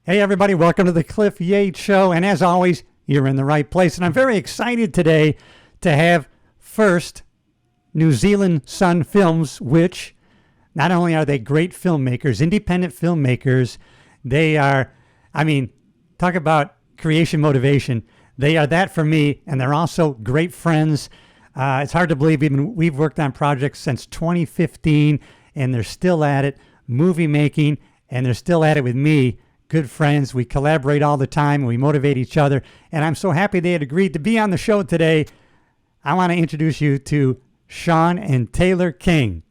Hey, everybody, welcome to the Cliff Yates Show. And as always, you're in the right place. And I'm very excited today to have first New Zealand Sun Films, which not only are they great filmmakers, independent filmmakers, they are, I mean, talk about creation motivation. They are that for me, and they're also great friends. It's hard to believe we've worked on projects since 2015, and they're still at it, movie making, and they're still at it with me. Good friends. We collaborate all the time. We motivate each other. And I'm so happy they had agreed to be on the show today. I want to introduce you to Sean and Taylor King.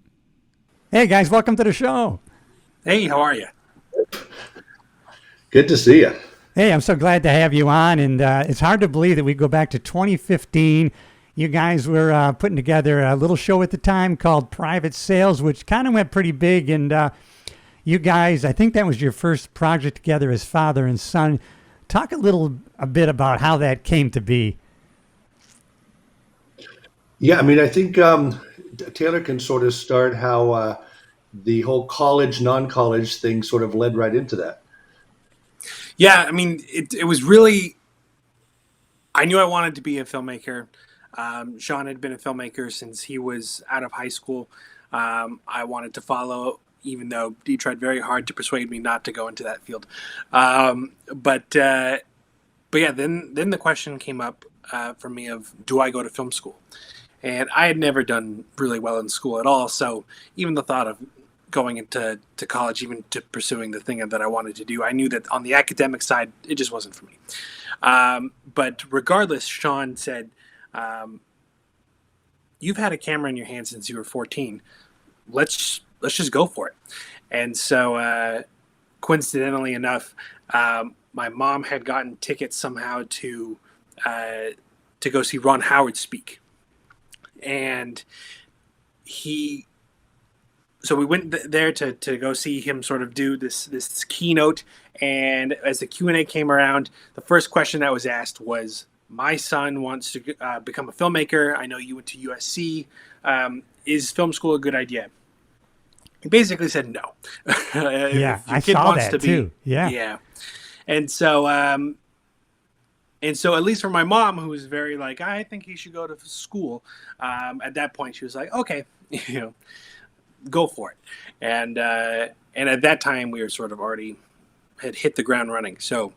Hey, guys, welcome to the show. Hey, how are you? Good to see you. Hey, I'm so glad to have you on. And it's hard to believe that we go back to 2015. You guys were putting together a little show at the time called Private Sales, which kind of went pretty big. And you guys, I think that was your first project together as father and son. Talk a bit about how that came to be. Yeah, I mean, I think Taylor can sort of start how the whole college, non-college thing sort of led right into that. Yeah, I mean, it was really, I knew I wanted to be a filmmaker. Sean had been a filmmaker since he was out of high school. I wanted to follow, even though he tried very hard to persuade me not to go into that field. But yeah, then the question came up for me of, do I go to film school? And I had never done really well in school at all. So even the thought of going into college, even to pursuing the thing that I wanted to do, I knew that on the academic side, it just wasn't for me. But regardless, Sean said, you've had a camera in your hand since you were 14. Let's just go for it. And so coincidentally enough, my mom had gotten tickets somehow to go see Ron Howard speak. And so we went there to go see him sort of do this keynote. And as the Q&A came around, the first question that was asked was, my son wants to become a filmmaker. I know you went to USC. Is film school a good idea? He basically said no. Yeah, I saw that too. Yeah. And so at least for my mom, who was very like, I think he should go to school. At that point, she was like, okay, go for it. And at that time, we were sort of already had hit the ground running. So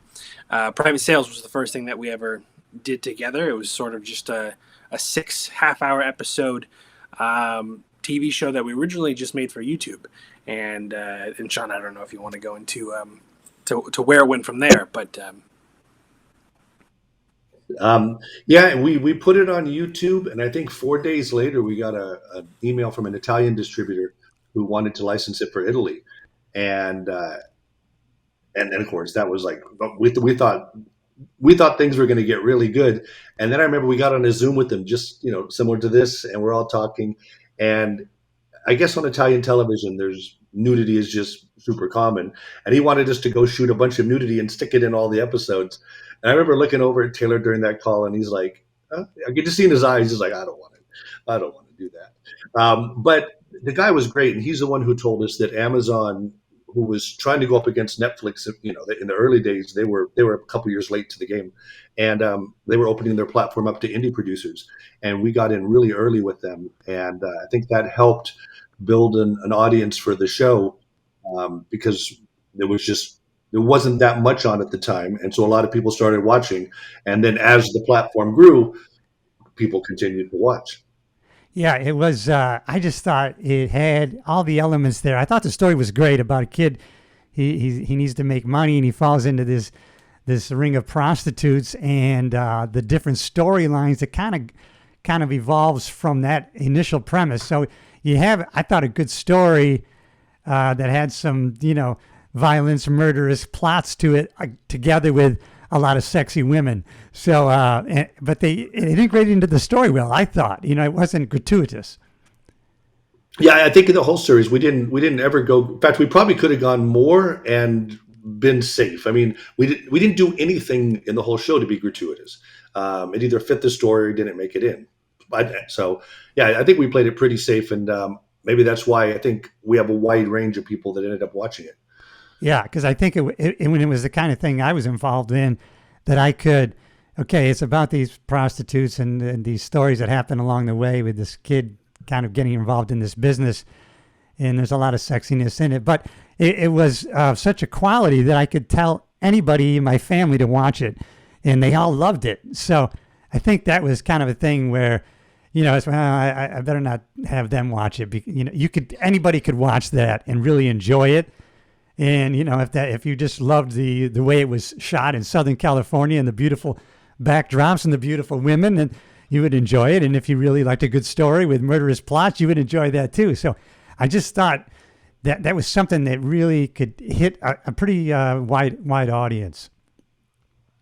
Private Sales was the first thing that we ever did together. It was sort of just a 6 half-hour episode TV show that we originally just made for YouTube. And Sean, I don't know if you want to go into to where it went from there, but Yeah, we put it on YouTube, and I think 4 days later we got an email from an Italian distributor who wanted to license it for Italy, and then of course that was like we thought things were going to get really good, and then I remember we got on a Zoom with them, just similar to this, and we're all talking, and I guess on Italian television there's nudity is just super common, and he wanted us to go shoot a bunch of nudity and stick it in all the episodes. And I remember looking over at Taylor during that call, and he's like, I could just see in his eyes, he's like, I don't want to do that. But the guy was great, and he's the one who told us that Amazon, who was trying to go up against Netflix, in the early days, they were a couple years late to the game, and they were opening their platform up to indie producers, and we got in really early with them, and I think that helped build an audience for the show, because there wasn't that much on at the time, and so a lot of people started watching, and then as the platform grew, people continued to watch. Yeah, it was. I just thought it had all the elements there. I thought the story was great about a kid. He needs to make money, and he falls into this ring of prostitutes, and the different storylines that kind of evolves from that initial premise. So you have, I thought, a good story that had some violence, murderous plots to it, together with a lot of sexy women. So, but it integrated into the story well. I thought, it wasn't gratuitous. Yeah, I think in the whole series we didn't ever go. In fact, we probably could have gone more and been safe. I mean, we didn't do anything in the whole show to be gratuitous. It either fit the story or didn't make it in. So, yeah, I think we played it pretty safe, and maybe that's why I think we have a wide range of people that ended up watching it. Yeah, because I think when it was the kind of thing I was involved in, that I could, okay, it's about these prostitutes and these stories that happen along the way with this kid kind of getting involved in this business, and there's a lot of sexiness in it. But it was such a quality that I could tell anybody in my family to watch it, and they all loved it. So I think that was kind of a thing where, it's, well, I better not have them watch it. Anybody could watch that and really enjoy it. And if you just loved the way it was shot in Southern California and the beautiful backdrops and the beautiful women, and you would enjoy it. And if you really liked a good story with murderous plots, you would enjoy that too. So I just thought that was something that really could hit a pretty wide audience.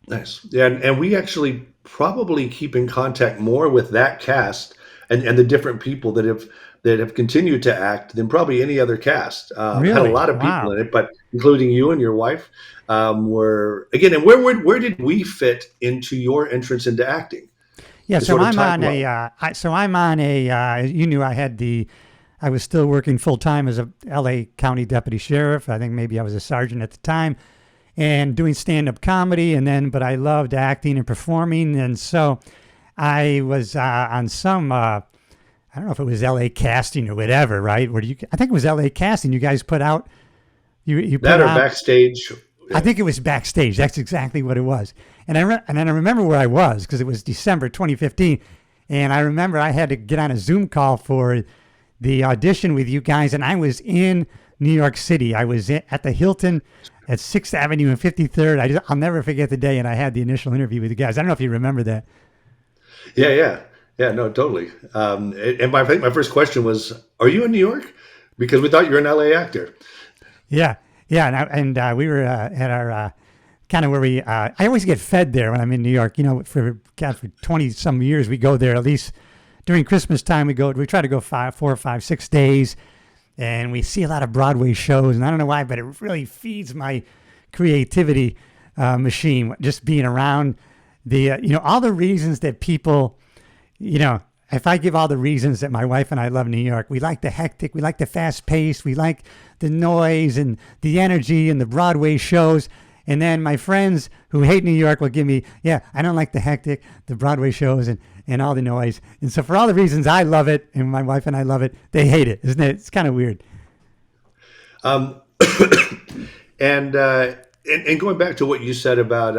Nice. Yeah, and we actually probably keep in contact more with that cast and the different people that have continued to act than probably any other cast. Really? Had a lot of people Wow. in it, but including you and your wife. Were again, and where did we fit into your entrance into acting? Yeah, To so sort of I'm talk on about. you knew I was still working full time as a LA County Deputy Sheriff. I think maybe I was a sergeant at the time, and doing stand-up comedy, but I loved acting and performing, and so I was on some I don't know if it was LA Casting or whatever, right? I think it was LA Casting. You guys put out you put That or out. backstage. I think it was backstage. That's exactly what it was. And then I remember where I was because it was December 2015, and I remember I had to get on a Zoom call for the audition with you guys, and I was in New York City. I was at the Hilton at 6th Avenue and 53rd. I'll never forget the day, and I had the initial interview with you guys. I don't know if you remember that. Yeah. No, totally. I think my first question was, "Are you in New York?" Because we thought you were an LA actor. Yeah, yeah, and we were at our kind of where we. I always get fed there when I'm in New York. For 20 some years we go there at least during Christmas time. We try to go 4 or 5, 6 days, and we see a lot of Broadway shows. And I don't know why, but it really feeds my creativity machine. Just being around all the reasons that people, if I give all the reasons that my wife and I love New York, we like the hectic, we like the fast pace, we like the noise and the energy and the Broadway shows. And then my friends who hate New York will give me, I don't like the hectic, the Broadway shows and all the noise. And so for all the reasons I love it and my wife and I love it, they hate it, isn't it? It's kind of weird. Um, and going back to what you said about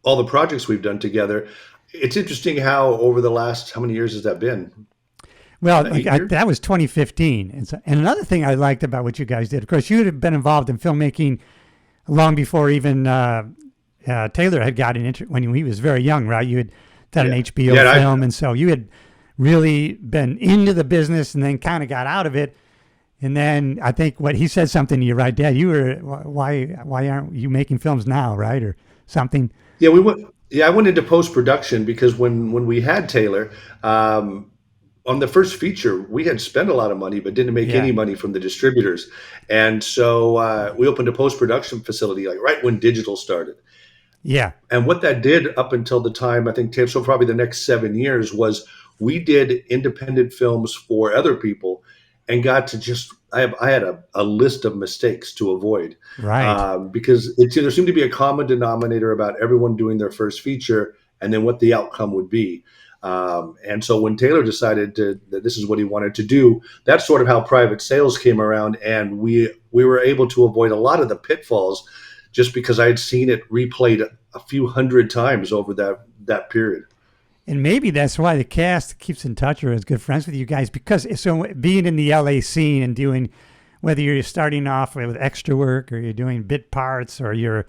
all the projects we've done together, it's interesting how over the last, how many years has that been? Well, 8 years? that was 2015. And another thing I liked about what you guys did, of course, you had been involved in filmmaking long before even Taylor had gotten into when he was very young, right? You had done an HBO film, and so you had really been into the business and then kind of got out of it. And then I think he said something to you, right, Dad? You were, why aren't you making films now, right, or something? Yeah, we went. Yeah, I went into post production because when we had Taylor on the first feature, we had spent a lot of money but didn't make any money from the distributors, and so we opened a post production facility like right when digital started. Yeah, and what that did up until the time I think so probably the next 7 years was we did independent films for other people and got to just I had a list of mistakes to avoid, right. because there seemed to be a common denominator about everyone doing their first feature and then what the outcome would be. And so when Taylor decided that this is what he wanted to do, that's sort of how private sales came around, and we were able to avoid a lot of the pitfalls just because I had seen it replayed a few hundred times over that period. And maybe that's why the cast keeps in touch or is good friends with you guys, because so being in the LA scene and doing, whether you're starting off with extra work or you're doing bit parts or you're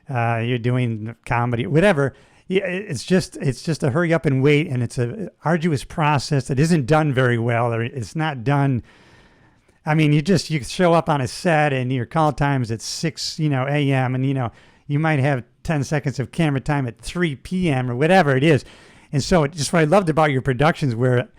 doing comedy, whatever, it's just a hurry up and wait, and it's a arduous process that isn't done very well, or it's not done. I mean, you show up on a set and your call time is at 6 a.m. and you might have 10 seconds of camera time at 3 p.m. or whatever it is. And so just what I loved about your productions where,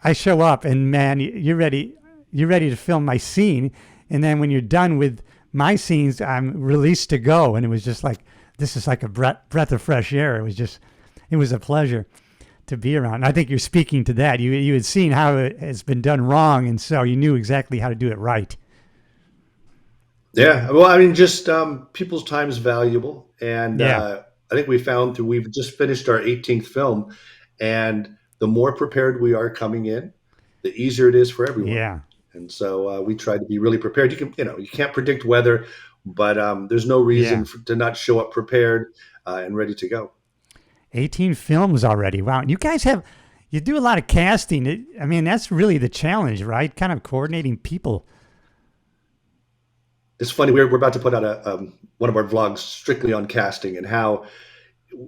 I show up and man, you're ready to film my scene. And then when you're done with my scenes, I'm released to go. And it was just like, this is like a breath of fresh air. It was a pleasure to be around. And I think you're speaking to that. You had seen how it has been done wrong. And so you knew exactly how to do it right. Yeah, well, I mean, just people's time is valuable, and Yeah, I think we found through we've just finished our 18th film, and the more prepared we are coming in, the easier it is for everyone. yeah, And so we try to be really prepared. You can't predict weather, but there's no yeah. reason to not show up prepared and ready to go. 18 films already. Wow. And you do a lot of casting. I mean, that's really the challenge, right? Kind of coordinating people. It's funny. We're about to put out one of our vlogs strictly on casting and how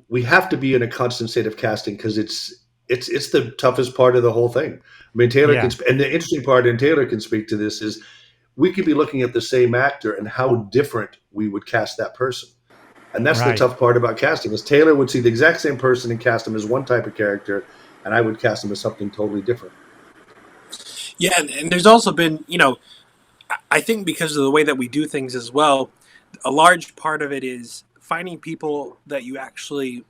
we have to be in a constant state of casting because it's the toughest part of the whole thing. I mean, Yeah, and the interesting part, and Taylor can speak to this, is we could be looking at the same actor and how different we would cast that person. And that's the right. tough part about casting is Taylor would see the exact same person and cast him as one type of character, and I would cast him as something totally different. Yeah, and there's also been, I think because of the way that we do things as well, a large part of it is finding people that you actually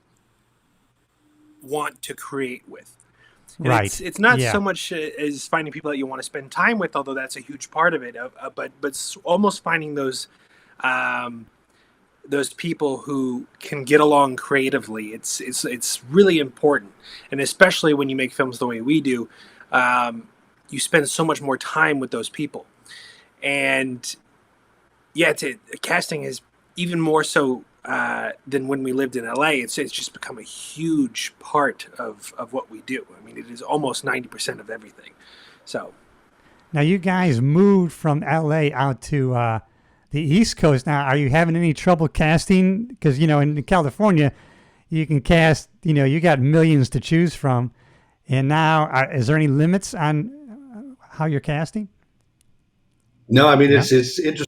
want to create with. And Right. it's not Yeah. so much as finding people that you want to spend time with, although that's a huge part of it. But almost finding those people who can get along creatively. It's really important, and especially when you make films the way we do, you spend so much more time with those people. And yeah, casting is even more so than when we lived in LA. It's just become a huge part of what we do. I mean, it is almost 90% of everything. So Now, you guys moved from LA out to the East Coast. Now, are you having any trouble casting? Because, in California, you can cast, you got millions to choose from. And now, is there any limits on how you're casting? No, I mean No? it's interesting.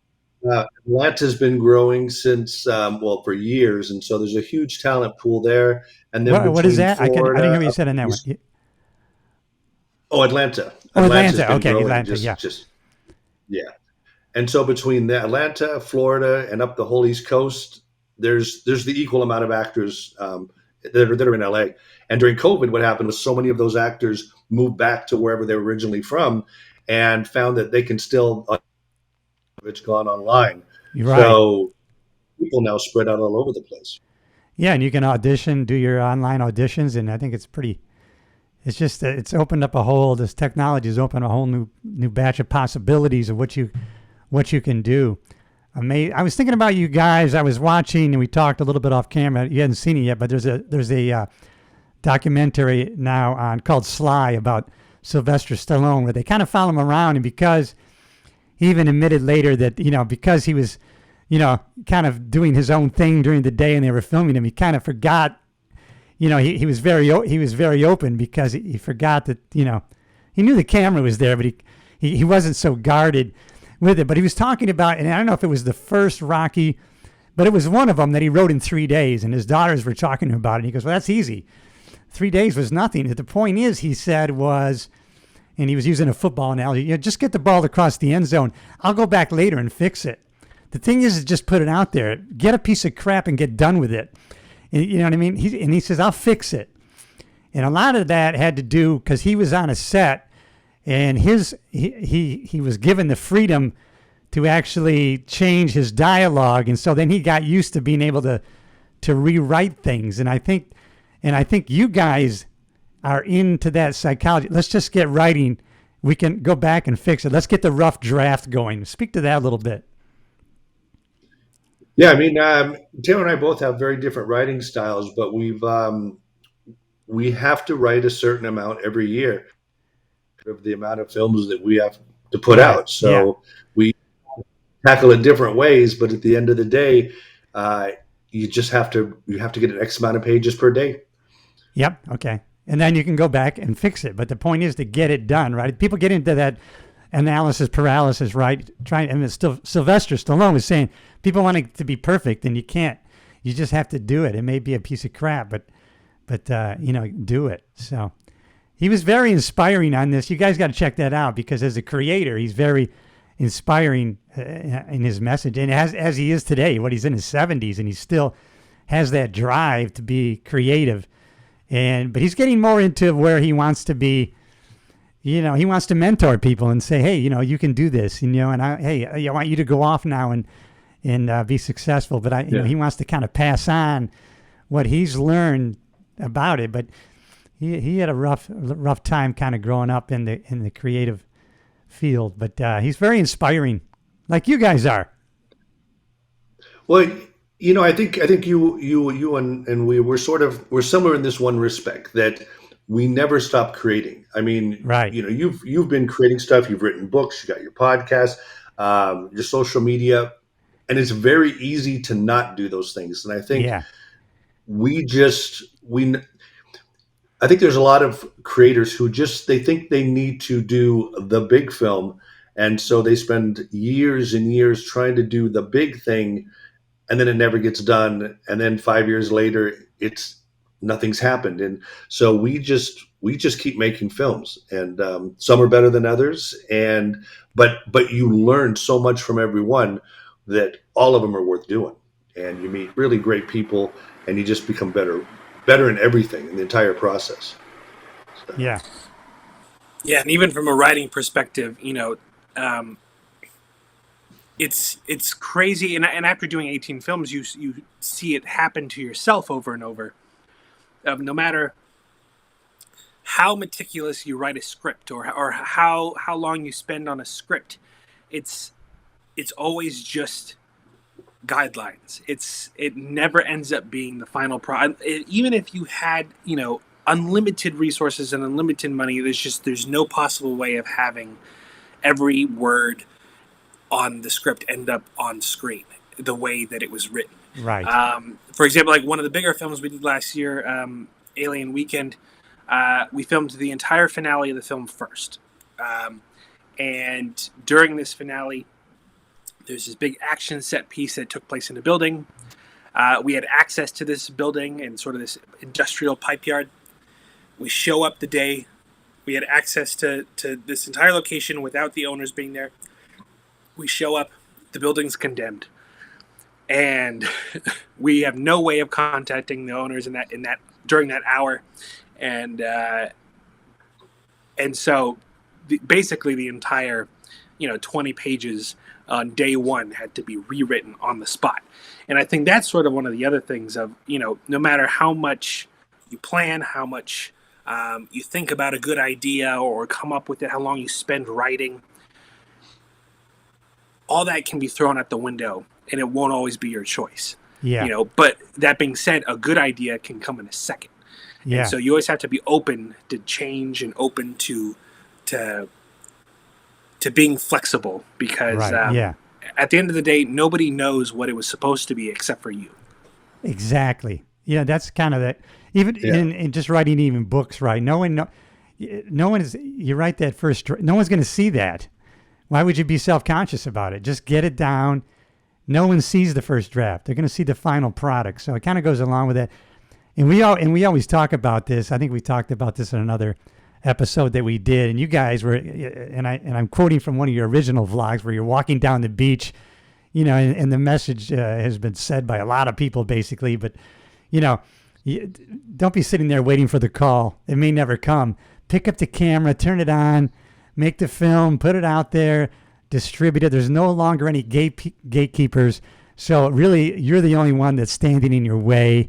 Atlanta's been growing since for years, and so there's a huge talent pool there. And then What is between that? I didn't hear Florida, what you said on that one. Atlanta, Oh, Atlanta's Atlanta. been Okay, growing Atlanta. Yeah. just yeah. And so between the Atlanta, Florida, and up the whole East Coast, there's the equal amount of actors that are in LA. And during COVID, what happened was so many of those actors moved back to wherever they were originally from, and found that they can still it's gone online. You're right. So people now spread out all over the place. Yeah, and you can audition, do your online auditions, and I think it's pretty. It's just it's opened up a whole. This technology has opened a whole new batch of possibilities of what you can do. I was thinking about you guys. I was watching, and we talked a little bit off camera. You hadn't seen it yet, but there's a documentary now on called Sly about Sylvester Stallone, where they kind of follow him around, and because he even admitted later that because he was kind of doing his own thing during the day and they were filming him, he kind of forgot. He was very open because he forgot that he knew the camera was there, but he wasn't so guarded with it. But he was talking about, and I don't know if it was the first Rocky, but it was one of them that he wrote in 3 days, and his daughters were talking to him about it. And he goes, "Well, that's easy. 3 days was nothing." The point is, he said was, and he was using a football analogy, just get the ball across the end zone. I'll go back later and fix it. The thing is just put it out there. Get a piece of crap and get done with it. You know what I mean? He says, I'll fix it. And a lot of that had to do because he was on a set and he was given the freedom to actually change his dialogue. And so then he got used to being able to rewrite things. And I think you guys are into that psychology. Let's just get writing. We can go back and fix it. Let's get the rough draft going. Speak to that a little bit. Yeah, I mean, Taylor and I both have very different writing styles, but we have to write a certain amount every year of the amount of films that we have to put Right. out. Yeah. So we tackle it different ways, but at the end of the day, uh, you have to get an X amount of pages per day. Yep. Okay. And then you can go back and fix it. But the point is to get it done, right? People get into that analysis paralysis, right? And it's still Sylvester Stallone was saying people want it to be perfect, and you can't. You just have to do it. It may be a piece of crap, but do it. So he was very inspiring on this. You guys got to check that out because as a creator, he's very inspiring in his message, and as he is today, what he's in his 70s, and he still has that drive to be creative. But he's getting more into where he wants to be, he wants to mentor people and say, hey, you can do this, and I want you to go off now and be successful. But he wants to kind of pass on what he's learned about it. But he had a rough time kind of growing up in the creative field. But he's very inspiring, like you guys are. Well, I think you and we're similar in this one respect, that we never stop creating. I mean, Right. you've been creating stuff. You've written books. You got your podcast, your social media, and it's very easy to not do those things. And I think Yeah. I think there's a lot of creators who they think they need to do the big film, and so they spend years and years trying to do the big thing, and then it never gets done, and then 5 years later nothing's happened. And so we just keep making films, and some are better than others, but you learn so much from everyone that all of them are worth doing, and you meet really great people, and you just become better in everything in the entire process. So. Yeah. Yeah, and even from a writing perspective, it's crazy. And after doing 18 films, you see it happen to yourself over and over. No matter how meticulous you write a script, or how long you spend on a script, it's always just guidelines. It never ends up being the final product. Even if you had unlimited resources and unlimited money, there's no possible way of having every word on the script end up on screen the way that it was written. Right. For example, like one of the bigger films we did last year, Alien Weekend, we filmed the entire finale of the film first. And during this finale, there's this big action set piece that took place in a building. We had access to this building and sort of this industrial pipe yard. We show up the day. We had access to this entire location without the owners being there. We show up. The building's condemned. And we have no way of contacting the owners in that during that hour. And so basically the entire 20 pages on day one had to be rewritten on the spot. And I think that's sort of one of the other things of, no matter how much you plan, how much you think about a good idea or come up with it, how long you spend writing, all that can be thrown out the window, and it won't always be your choice. Yeah. But that being said, a good idea can come in a second. Yeah. And so you always have to be open to change and open to being flexible, because at the end of the day, nobody knows what it was supposed to be except for you. Exactly. Yeah, that's kind of that. Even in just writing even books, right? No one is. You write that first. No one's going to see that. Why would you be self-conscious about it? Just get it down. No one sees the first draft. They're going to see the final product. So it kind of goes along with that. And we always talk about this. I think we talked about this in another episode that we did. And you guys were, and I'm quoting from one of your original vlogs where you're walking down the beach, and the message has been said by a lot of people basically. But don't be sitting there waiting for the call. It may never come. Pick up the camera, turn it on, make the film, put it out there, distribute it. There's no longer any gatekeepers. So really, you're the only one that's standing in your way.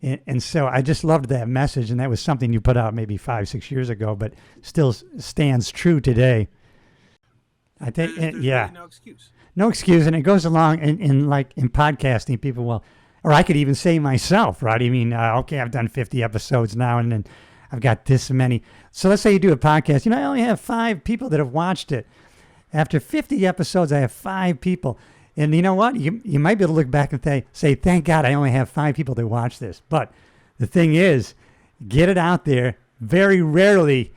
And so I just loved that message. And that was something you put out maybe 5-6 years ago, but still stands true today. I think, there's really no excuse. No excuse. And it goes along in podcasting, people will, or I could even say myself, right? I mean, okay, I've done 50 episodes now, and then I've got this many. So let's say you do a podcast. I only have 5 people that have watched it. After 50 episodes, I have 5 people. And you know what? You might be able to look back and say, thank God I only have 5 people that watch this. But the thing is, get it out there. Very rarely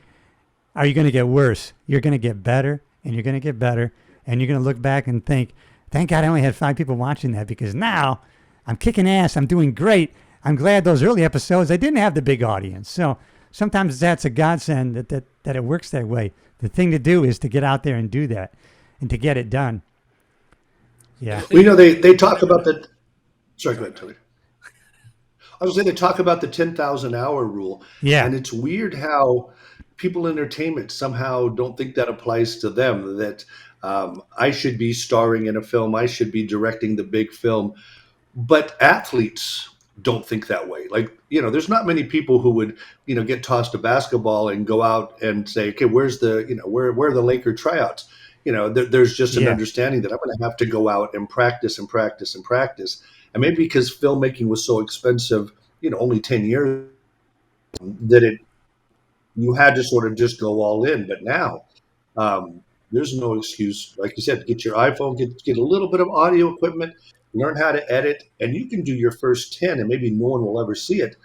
are you going to get worse. You're going to get better, and you're going to get better. And you're going to look back and think, thank God I only had 5 people watching that, because now I'm kicking ass. I'm doing great. I'm glad those early episodes, I didn't have the big audience. So sometimes that's a godsend that it works that way. The thing to do is to get out there and do that and to get it done. Yeah. Well, they talk about that. Sorry, go ahead, Tony. I was saying they talk about the 10,000 hour rule. Yeah. And it's weird how people in entertainment somehow don't think that applies to them. That I should be starring in a film, I should be directing the big film. But athletes don't think that way. Like, there's not many people who would, get tossed a basketball and go out and say, okay, where's the, where are the Laker tryouts? There's just an Yeah. understanding that I'm going to have to go out and practice and practice and practice. And maybe because filmmaking was so expensive, only 10 years, that you had to sort of just go all in. But now, there's no excuse. Like you said, get your iPhone, get a little bit of audio equipment, learn how to edit, and you can do your first 10, and maybe no one will ever see it.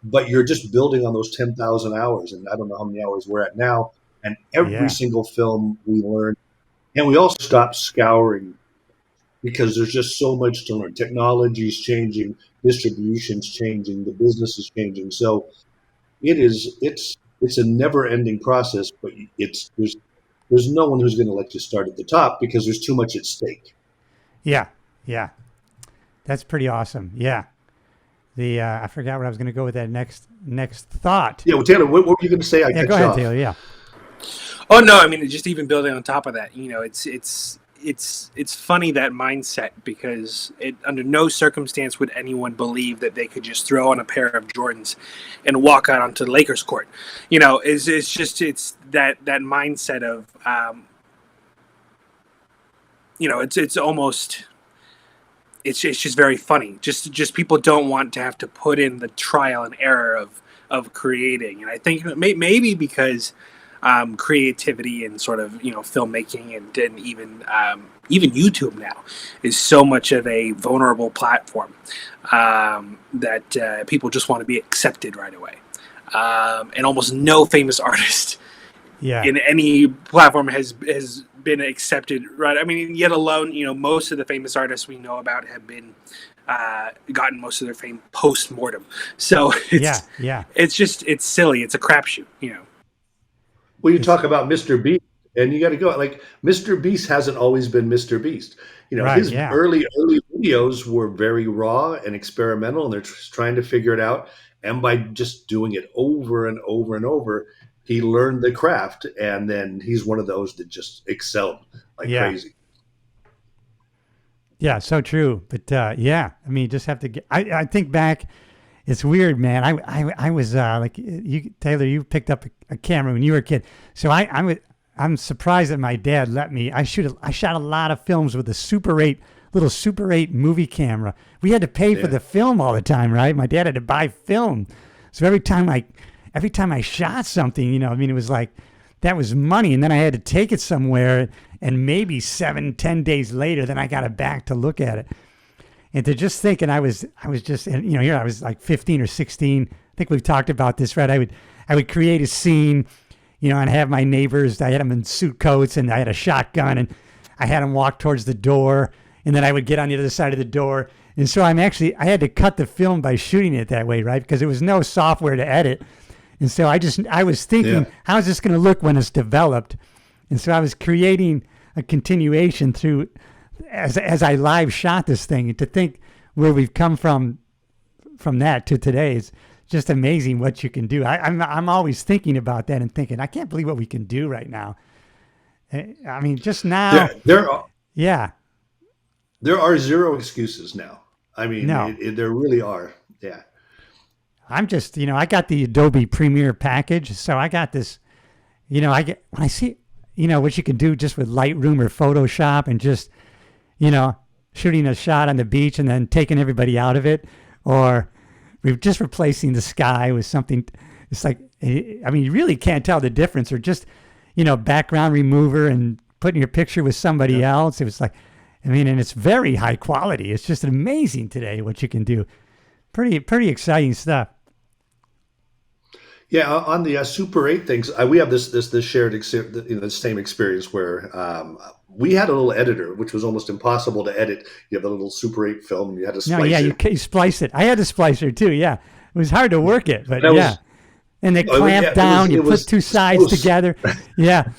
But you're just building on those 10,000 hours, and I don't know how many hours we're at now. And every Yeah. single film we learn, and we also stop scouring because there's just so much to learn. Technology is changing, distribution's changing, the business is changing. So it's a never ending process, but there's no one who's going to let you start at the top because there's too much at stake. Yeah. Yeah. That's pretty awesome. Yeah. The I forgot what I was going to go with that next thought. Yeah, well, Taylor, what were you going to say? I Yeah, cut go you ahead, off. Taylor. Yeah. Oh no, I mean, just even building on top of that, it's funny, that mindset, because under no circumstance would anyone believe that they could just throw on a pair of Jordans and walk out onto the Lakers court. It's that mindset of it's almost, it's just very funny. Just people don't want to have to put in the trial and error of creating. And I think maybe because creativity and sort of filmmaking and even YouTube now is so much of a vulnerable platform that people just want to be accepted right away. And almost no famous artist Yeah. in any platform has been accepted, right? I mean, yet alone, most of the famous artists we know about have been gotten most of their fame post-mortem. So it's silly. It's a crapshoot, Well, you talk about Mr. Beast, and you got to go like Mr. Beast hasn't always been Mr. Beast. Right, His yeah. early videos were very raw and experimental, and they're trying to figure it out. And by just doing it over and over and over, he learned the craft, and then he's one of those that just excelled like Yeah. crazy. Yeah, so true. But yeah, I mean, you just have to get. I think back. It's weird, man. I was like you, Taylor. You picked up a camera when you were a kid, so I'm surprised that my dad let me. I shot a lot of films with a little Super 8 movie camera. We had to pay for the film all the time, right? My dad had to buy film, so every time I shot something, I mean, it was like that was money, and then I had to take it somewhere, and maybe 7-10 days later, then I got it back to look at it. And to just think, and I was just, here I was like 15 or 16. I think we've talked about this, right? I would create a scene, and have my neighbors. I had them in suit coats, and I had a shotgun, and I had them walk towards the door, and then I would get on the other side of the door. And so I had to cut the film by shooting it that way, right? Because there was no software to edit. And so I was thinking, how is this going to look when it's developed? And so I was creating a continuation through. As I live shot this thing, and to think where we've come from that to today is just amazing what you can do. I'm always thinking about that and thinking, I can't believe what we can do right now. I mean, just now. There are zero excuses now. I mean, No. there really are. Yeah. I'm just, I got the Adobe Premiere package, so I got this. When I see, what you can do just with Lightroom or Photoshop and just, shooting a shot on the beach and then taking everybody out of it, or we're just replacing the sky with something. It's like, I mean, you really can't tell the difference, or just, background remover and putting your picture with somebody else. It was like, I mean, and it's very high quality. It's just amazing today what you can do. Pretty exciting stuff. Yeah, on the Super 8 things, we have this shared the same experience where we had a little editor, which was almost impossible to edit. You have a little Super 8 film, and you had to splice it. You splice it. I had a splicer too. Yeah, it was hard to work it, but was, and they clamp down. You put two sides close together. Yeah.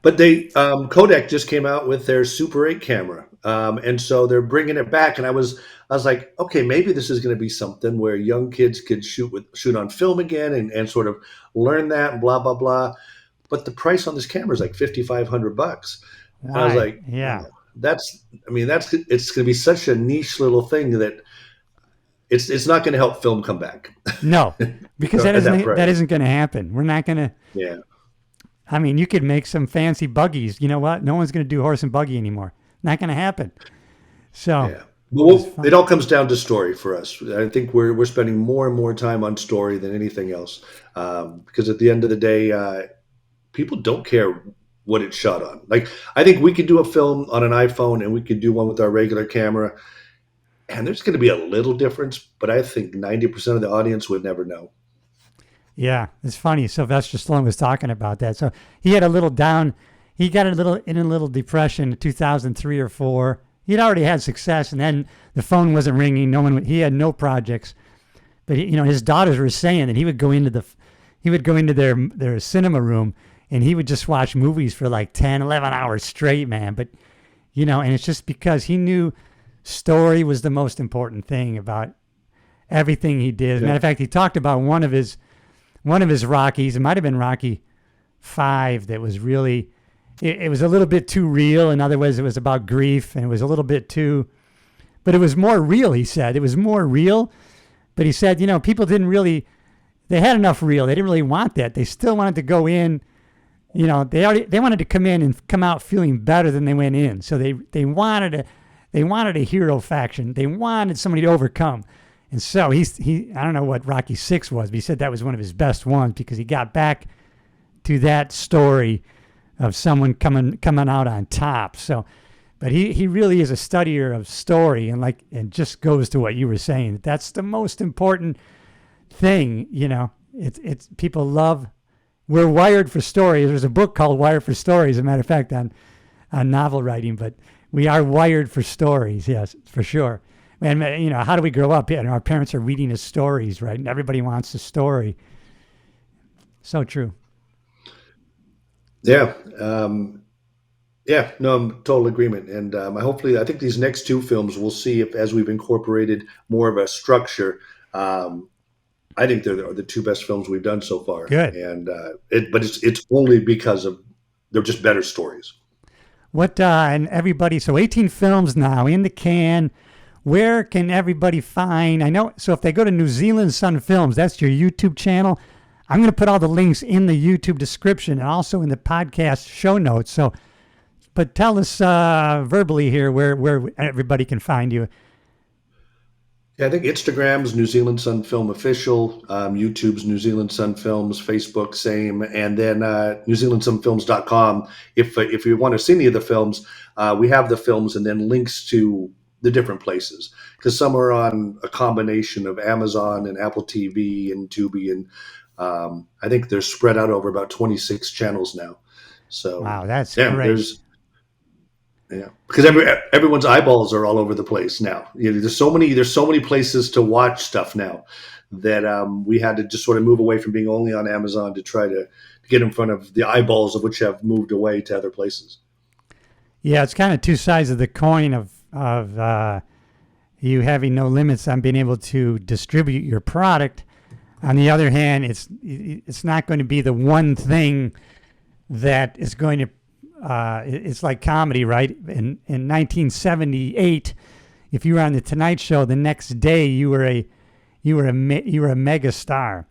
But Kodak just came out with their Super 8 camera, And so they're bringing it back, and I was like, okay, maybe this is going to be something where young kids could shoot on film again and sort of learn that and blah blah blah. But the price on this camera is like $5,500, and I was Why? like, Yeah. oh, it's going to be such a niche little thing that it's not going to help film come back. No, because At that price. that isn't going to happen. We're not going to. Yeah. I mean, you could make some fancy buggies. You know what? No one's going to do horse and buggy anymore. Not going to happen. So Yeah. Well, it all comes down to story for us. I think we're spending more and more time on story than anything else, because at the end of the day, people don't care what it's shot on. Like, I think we could do a film on an iPhone and we could do one with our regular camera, and there's going to be a little difference, but I think 90% of the audience would never know. yeah, it's funny. Sylvester Stallone was talking about that. So he had a little down. He got in a little depression in 2003 or four. He'd already had success, and then the phone wasn't ringing. He had no projects. But his daughters were saying that he would go into their cinema room, and he would just watch movies for like 10, 11 hours straight, man. But and it's just because he knew story was the most important thing about everything he did. As a matter of fact, he talked about one of his Rockies. It might have been Rocky 5 that was really. It was a little bit too real. In other words, it was about grief, and it was a little bit too, but it was more real, he said. It was more real, but he said, people didn't really, they had enough real. They didn't really want that. They still wanted to go in, they wanted to come in and come out feeling better than they went in. So they wanted a hero faction. They wanted somebody to overcome. And so he I don't know what Rocky 6 was, but he said that was one of his best ones because he got back to that story of someone coming out on top. So, but he really is a studier of story, and just goes to what you were saying. That's the most important thing. It's people love. We're wired for stories. There's a book called Wired for Stories, as a matter of fact, on novel writing. But we are wired for stories. Yes, for sure. And how do we grow up? Our parents are reading us stories, right? And everybody wants a story. So true. Yeah. No, I'm total agreement. And I think these next two films, we'll see if, as we've incorporated more of a structure, I think they're the two best films we've done so far. Good. And but it's only because they're just better stories. And everybody, so 18 films now in the can. Where can everybody find? I know, so if they go to New Zealand Sun Films, that's your YouTube channel. I'm going to put all the links in the YouTube description and also in the podcast show notes. So, but tell us verbally here where everybody can find you. Yeah, I think Instagram's New Zealand Sun Film Official, YouTube's New Zealand Sun Films, Facebook same, and then NewZealandSunFilms.com. If you want to see any of the films, we have the films and then links to the different places, because some are on a combination of Amazon and Apple TV and Tubi, and I think they're spread out over about 26 channels now. So wow, that's great. Because everyone's eyeballs are all over the place now. There's so many places to watch stuff now that we had to just sort of move away from being only on Amazon to try to get in front of the eyeballs of which have moved away to other places. Yeah, it's kind of two sides of the coin of you having no limits on being able to distribute your product. On the other hand, it's not going to be the one thing that is going to. It's like comedy, right? In 1978, if you were on the Tonight Show, the next day you were a mega star.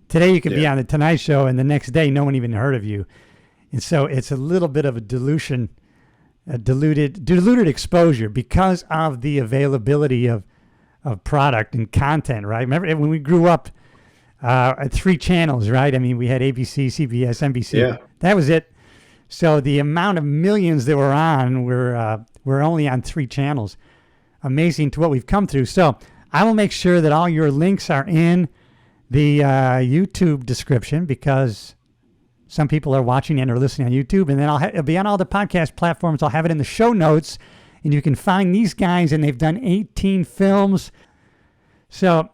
Today you could be on the Tonight Show, and the next day no one even heard of you. And so it's a little bit of a diluted exposure because of the availability of product and content, right? Remember when we grew up at 3 channels, right? I mean, we had ABC, CBS, NBC. Yeah. That was it. So the amount of millions that were on were only on 3 channels. Amazing to what we've come through. So I will make sure that all your links are in the YouTube description, because some people are watching and are listening on YouTube, and then it'll be on all the podcast platforms. I'll have it in the show notes, and you can find these guys, and they've done 18 films. So,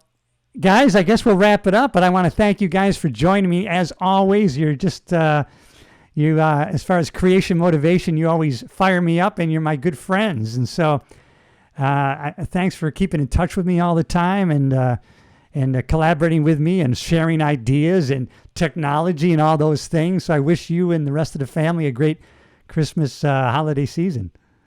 guys, I guess we'll wrap it up, but I want to thank you guys for joining me. As always, you're just you, as far as creation motivation, you always fire me up, and you're my good friends. And so, thanks for keeping in touch with me all the time, and collaborating with me and sharing ideas and technology and all those things. So I wish you and the rest of the family a great Christmas holiday season.